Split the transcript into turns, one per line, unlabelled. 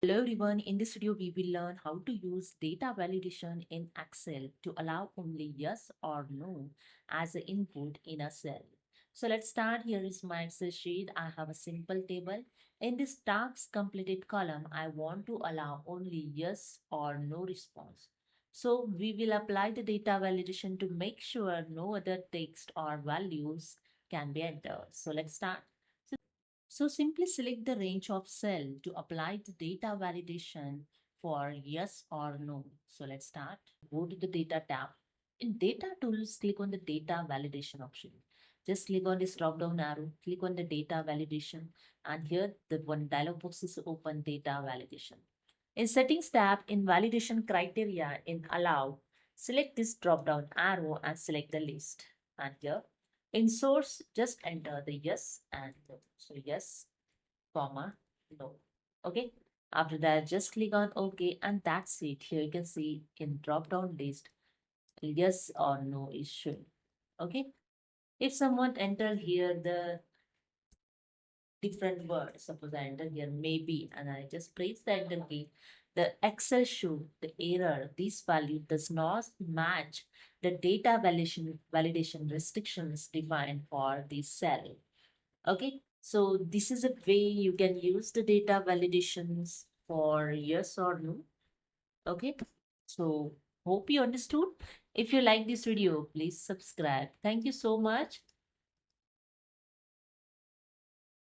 Hello everyone, in this video we will learn how to use data validation in Excel to allow only yes or no as an input in a cell. So let's start. Here is my Excel sheet. I have a simple table. In this task completed column, I want to allow only yes or no response. So we will apply the data validation to make sure no other text or values can be entered. So let's start. So simply select the range of cell to apply the data validation for yes or no. So let's start. Go to the data tab. In data tools, click on the data validation option. Just click on this drop down arrow, click on the data validation, and here the one dialog box is open data validation. In settings tab, in validation criteria in allow, select this drop down arrow and select the list. And here in source, just enter the yes and no. So yes, comma, no. Okay. After that, just click on OK and that's it. Here you can see in drop down list, yes or no is shown. Okay. If someone enter here the different word, suppose I enter here maybe and I just press the enter key, the Excel show the error. This value does not match the data validation restrictions defined for this cell. Okay, so this is a way you can use the data validations for yes or no. Okay, so hope you understood. If you like this video, please subscribe. Thank you so much.